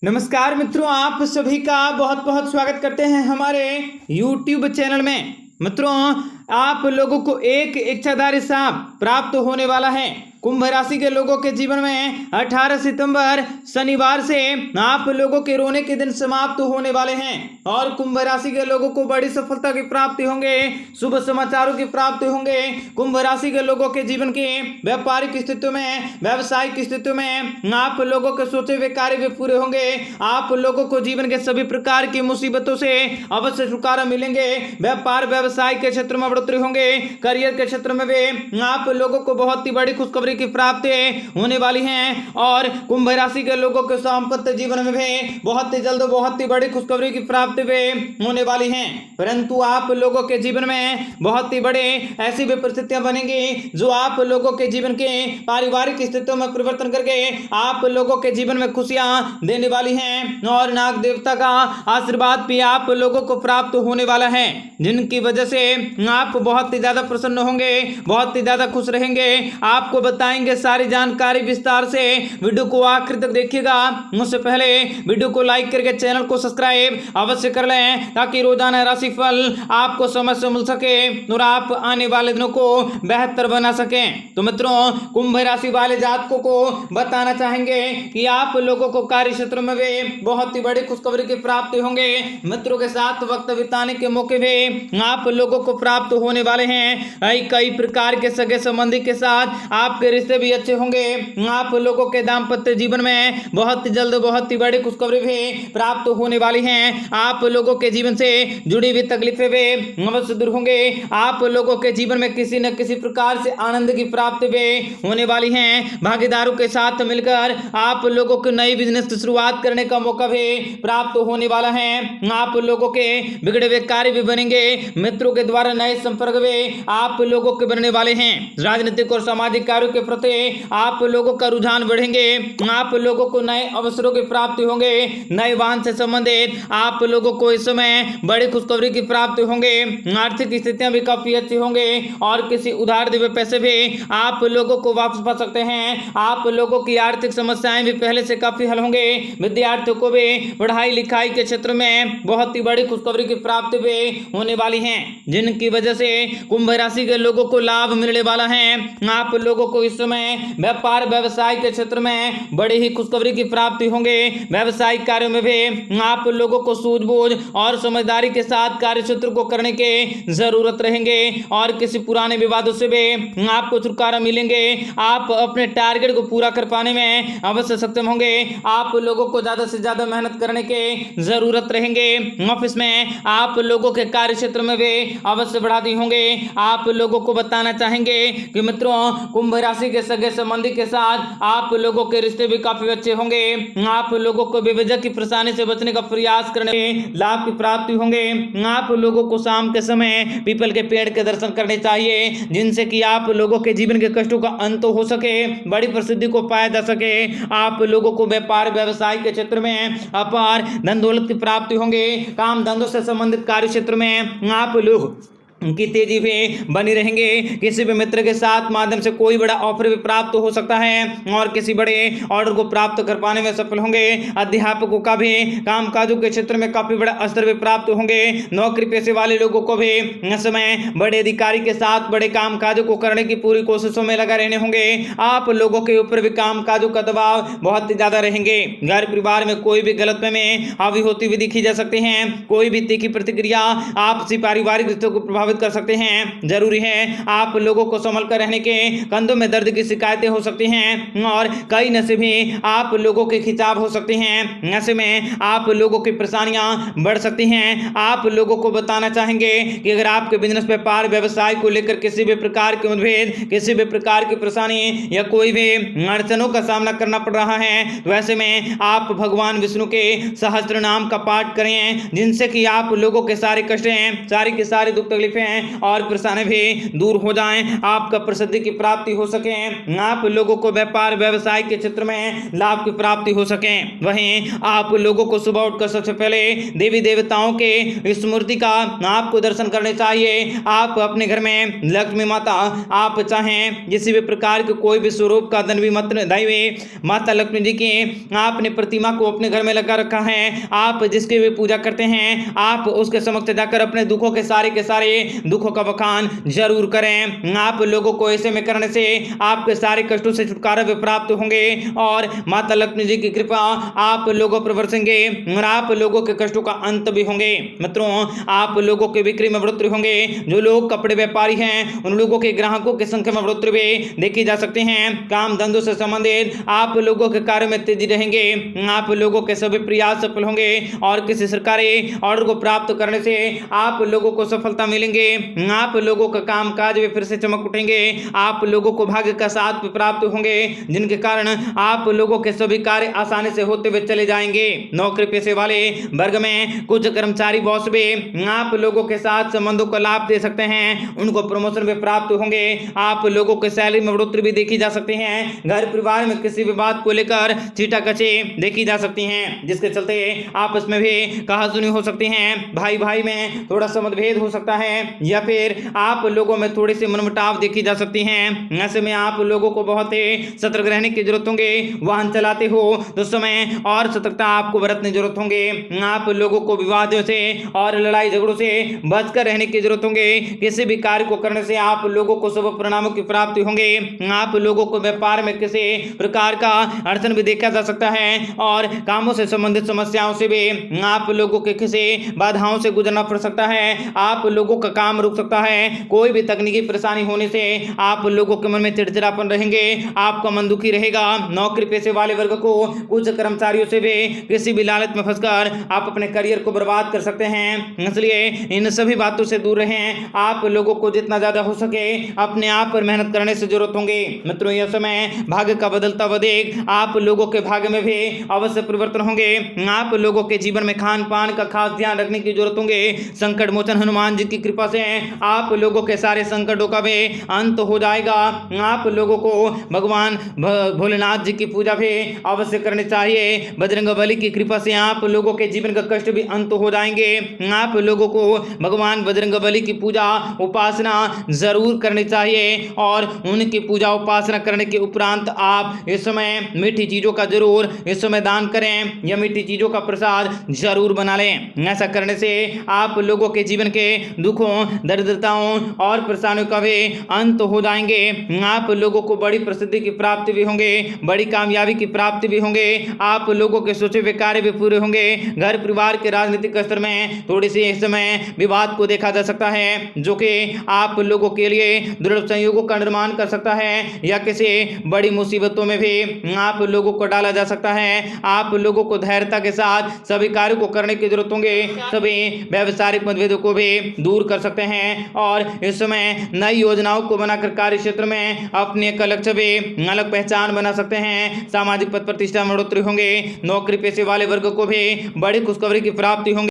नमस्कार मित्रों, आप सभी का बहुत बहुत स्वागत करते हैं हमारे YouTube चैनल में। मित्रों, आप लोगों को एक इच्छाधारी सांप प्राप्त होने वाला है। कुंभ राशि के लोगों के जीवन में 18 सितंबर शनिवार से आप लोगों के रोने के दिन समाप्त होने वाले हैं और कुंभ राशि के लोगों को बड़ी सफलता की प्राप्ति होंगे, शुभ समाचारों की प्राप्ति होंगे। कुंभ राशि के लोगों के जीवन की व्यापारिक स्थितियों में, व्यावसायिक स्थितियों में आप लोगों के सोचे हुए कार्य भी पूरे होंगे। आप लोगों को जीवन के सभी प्रकार की मुसीबतों से अवश्य छुटकारा मिलेंगे। व्यापार व्यवसाय के क्षेत्र में बढ़ोतरी होंगे। करियर के क्षेत्र में भी आप लोगों को बहुत ही बड़ी खुशखबरी की प्राप्ति होने वाली है और कुंभ राशि के लोगों के दाम्पत्य जीवन में भी बहुत ही जल्द बहुत ही बड़ी खुशखबरी की प्राप्ति भी होने वाली है। परंतु आप लोगों के जीवन में बहुत ही बड़े ऐसी भी परिस्थितियां बनेंगी जो आप लोगों के जीवन के पारिवारिक स्थितियों में परिवर्तन करके आप लोगों के जीवन में खुशियां देने वाली हैं और नाग देवता का आशीर्वाद भी आप लोगों को प्राप्त होने वाला है, जिनकी वजह से आप बहुत ही ज्यादा प्रसन्न होंगे, बहुत ही ज्यादा खुश रहेंगे। आपको बताएंगे सारी जानकारी विस्तार से। वीडियो को आखिर तक देखिएगा। उससे पहले वीडियो को लाइक करके चैनल को सब्सक्राइब अवश्य कर लें ताकि रोजाना राशिफल आपको समय से मिल सके और आप आने वाले दिनों को बेहतर बना सकें। तो मित्रों, कुंभ राशि वाले जातकों को बताना चाहेंगे कि आप लोगों को कार्य क्षेत्र में भी बहुत ही बड़ी खुशखबरी की प्राप्ति होंगे। मित्रों के साथ वक्त बिताने के मौके भी आप लोगों को प्राप्त होने वाले हैं। कई प्रकार के सगे संबंधी के साथ आपके रिश्ते भी अच्छे होंगे। आप लोगों के दाम्पत्य जीवन में बहुत ही जल्द बहुत ही बड़ी खुशखबरी भी प्राप्त होने वाली हैं। आप लोगों के जीवन से जुड़ी हुई तकलीफें भी अवश्य दूर होंगे। आप लोगों के जीवन में किसी न किसी प्रकार से आनंद की प्राप्ति भी होने वाली है। भागीदारों के साथ मिलकर आप लोगों को नई बिजनेस की शुरुआत करने का मौका भी प्राप्त होने वाला है। आप लोगों के बिगड़े हुए कार्य भी बनेंगे। मित्रों के द्वारा नए संपर्क भी आप लोगों के बनने वाले हैं। राजनीतिक और सामाजिक कार्यों के प्रति आप लोगों का रुझान बढ़ेंगे। आप लोगों को नए अवसरों की प्राप्ति होंगे। नए वाहन से संबंधित आप लोगों को इस समय बड़ी खुशखबरी की प्राप्ति होंगे। आर्थिक स्थितियां भी काफी अच्छी होंगे और किसी उधार दिए पैसे भी आप लोगों को वापस पा सकते हैं। आप लोगों की आर्थिक समस्याएं भी पहले से काफी हल होंगे। विद्यार्थियों को भी पढ़ाई लिखाई के क्षेत्र में बहुत ही बड़ी खुशखबरी की प्राप्ति भी होने वाली है, जिनकी वजह से कुंभ राशि के लोगों को लाभ मिलने वाला है। आप लोगों को इस समय व्यापार व्यवसाय के क्षेत्र में बड़ी ही खुशखबरी की प्राप्ति होंगे। व्यावसायिक कार्यों में भी आप लोगों को सूझबूझ और समझदारी के साथ कार्य क्षेत्र को करने की जरूरत रहेंगे और किसी पुराने विवादों से भी आपको छुटकारा मिलेंगे। आप अपने टारगेट को पूरा कर पाने में अवश्य सक्षम होंगे। आप लोगों को ज्यादा से ज्यादा मेहनत करने की जरूरत रहेंगे। ऑफिस में आप लोगों के कार्य क्षेत्र में भी अवश्य बढ़ाती होंगे। आप लोगों को बताना चाहेंगे कि मित्रों, कुंभ राशि के सगे संबंधी के साथ आप लोगों के रिश्ते भी काफी अच्छे होंगे। आप लोगों को बेवजह की परेशानी से बचने का प्रयास करने में लाभ की प्राप्ति होंगे। आप लोगों को शाम के समय पीपल के पेड़ के दर्शन करने चाहिए, जिनसे कि आप लोगों के जीवन के कष्टों का अंत हो सके, बड़ी प्रसिद्धि को पाया जा सके। आप लोगों को व्यापार व्यवसाय के क्षेत्र में अपार धन दौलत की प्राप्ति होंगे। काम धंधों से संबंधित कार्य क्षेत्र में आप लोग की तेजी भी बनी रहेंगे। किसी भी मित्र के साथ माध्यम से कोई बड़ा ऑफर भी प्राप्त हो सकता है और किसी बड़े ऑर्डर को प्राप्त कर पाने में सफल होंगे। अध्यापकों का भी कामकाजों के क्षेत्र में काफी बड़ा असर भी प्राप्त होंगे। नौकरी पेशे वाले लोगों को भी इस समय बड़े अधिकारी के साथ बड़े कामकाजों को करने की पूरी कोशिशों में लगा रहने होंगे। आप लोगों के ऊपर भी कामकाजों का दबाव बहुत ही ज्यादा रहेंगे। घर परिवार में कोई भी गलतफहमी हावी होती हुई दिखी जा सकती है। कोई भी तीखी प्रतिक्रिया आपसी पारिवारिक रिश्तों को प्रभावित कर सकते हैं। जरूरी है आप लोगों को संभल कर रहने के। कंधों में दर्द की शिकायतें हो सकती हैं और कई नशे भी आप लोगों के खिंचाव हो सकते हैं। ऐसे में आप लोगों की परेशानियां बढ़ सकती हैं। आप लोगों को बताना चाहेंगे कि अगर आपके बिजनेस व्यापार व्यवसाय को लेकर किसी भी प्रकार के मतभेद, किसी भी प्रकार की परेशानी या कोई भी अड़चनों का सामना करना पड़ रहा है, तो ऐसे में आप भगवान विष्णु के सहस्त्र नाम का पाठ करें, जिनसे कि आप लोगों के सारे कष्ट, सारी की सारी दुख तकलीफें तकलीफें और परेशानी भी दूर हो जाएं, आपका प्रसिद्धि की प्राप्ति हो सके, आप लोगों को व्यापार व्यवसाय के क्षेत्र में लाभ की प्राप्ति हो सके। वहीं आप लोगों को सुबह उठकर सबसे पहले देवी देवताओं के स्मृति का आपको दर्शन करने चाहिए। आप अपने घर में लक्ष्मी माता, आप चाहें किसी भी प्रकार के कोई भी स्वरूप का दैवी माता लक्ष्मी जी की आपने प्रतिमा को अपने घर में लगा रखा है, आप जिसकी भी पूजा करते हैं, आप उसके समक्ष जाकर अपने दुखों के सारे दुखों का बखान जरूर करें। आप लोगों को ऐसे में करने से आपके सारे कष्टों से छुटकारा भी प्राप्त होंगे और माता लक्ष्मी जी की कृपा आप लोगों पर बरसेंगे और आप लोगों के कष्टों का अंत भी होंगे। मित्रों, आप लोगों के बिक्री में बढ़ोतरी होंगे। जो लोग कपड़े व्यापारी हैं उन लोगों के ग्राहकों की संख्या में बढ़ोतरी भी देखी जा सकती है। काम धंधों से संबंधित आप लोगों के कार्य में तेजी रहेंगे। आप लोगों के सभी प्रयास सफल होंगे और किसी सरकारी ऑर्डर को प्राप्त करने से आप लोगों को सफलता मिलेंगे। आप लोगों का काम काज भी फिर से चमक उठेंगे। आप लोगों को भाग्य का साथ भी प्राप्त होंगे, जिनके कारण आप लोगों के सभी कार्य आसानी से होते हुए चले जाएंगे। नौकरी पेशे वाले वर्ग में कुछ कर्मचारी बॉस भी आप लोगों के साथ संबंधों का लाभ दे सकते हैं, उनको प्रमोशन भी प्राप्त होंगे। आप लोगों के सैलरी में बढ़ोतरी भी देखी जा सकती है। घर परिवार में किसी भी बात को लेकर छींटाकछी देखी जा सकती हैं, जिसके चलते आपस में भी कहासुनी हो सकती है। भाई भाई में थोड़ा सा मतभेद हो सकता है या फिर आप लोगों में थोड़ी सी मनमुटाव देखी जा सकती है। ऐसे में आप लोगों को बहुत ही सतर्क रहने की जरूरत होंगे। वाहन चलाते हो तो समय और सतर्कता आपको बरतने की जरूरत होंगे। आप लोगों को विवादों से और लड़ाई झगड़ों से बचकर रहने की जरूरत होंगे। किसी भी कार्य को करने से आप लोगों को शुभ परिणामों की प्राप्ति होंगे। आप लोगों को व्यापार में किसी प्रकार का अड़चन भी देखा जा सकता है और कामों से संबंधित समस्याओं से भी आप लोगों के किसी बाधाओं से गुजरना पड़ सकता है। आप लोगों का काम रुक सकता है। कोई भी तकनीकी परेशानी होने से आप लोगों के मन में चिड़चिड़ापन रहेंगे, आपका मन दुखी रहेगा। नौकरी पेशे वाले वर्ग को कुछ कर्मचारियों से भी किसी भी लालच में फंसकर आप अपने करियर को बर्बाद कर सकते हैं, इसलिए इन सभी बातों से दूर रहें। आप लोगों को जितना ज्यादा हो सके अपने आप पर मेहनत करने से जरूरत होंगे। मित्रों, यह समय भाग्य का बदलता हुआ देख आप लोगों के भाग्य में भी अवश्य परिवर्तन होंगे। आप लोगों के जीवन में खान पान का खास ध्यान रखने की जरूरत होंगे। संकट मोचन हनुमान जी की कृपा से आप लोगों के सारे संकटों का भी अंत हो जाएगा। आप लोगों को भगवान भोलेनाथ जी की पूजा भी अवश्य करनी चाहिए। बजरंगबली की कृपा से आप लोगों के जीवन का कष्ट भी अंत हो जाएंगे। आप लोगों को भगवान बजरंगबली की पूजा उपासना जरूर करनी चाहिए और उनकी पूजा उपासना करने के उपरांत आप इस समय मीठी चीजों का जरूर इस समय दान करें या मीठी चीजों का प्रसाद जरूर बना लें। ऐसा करने से आप लोगों के जीवन के दुखों, दरिद्रताओं और परेशानियों का भी अंत हो जाएंगे। आप लोगों को बड़ी प्रसिद्धि की प्राप्ति भी होंगे, बड़ी कामयाबी की प्राप्ति भी होंगे। आप लोगों के सोचे हुए कार्य भी पूरे होंगे। घर परिवार के राजनीतिक स्तर में थोड़ी सी इस समय विवाद को देखा जा सकता है, जो कि आप लोगों के लिए दृढ़ संयोगों का निर्माण कर सकता है या किसी बड़ी मुसीबतों में भी आप लोगों को डाला जा सकता है। आप लोगों को धैर्यता के साथ सभी कार्य को करने की जरूरत होंगे। सभी व्यावसायिक मतभेदों को भी दूर कर सकते हैं और इस समय नई योजनाओं को बनाकर कार्य क्षेत्र में अपने एक लक्ष्य भी अलग पहचान बना सकते हैं। सामाजिक पद प्रतिष्ठा में बढ़ोतरी होंगे। नौकरी पेशे वाले वर्ग को भी बड़ी खुशखबरी की प्राप्ति होंगी।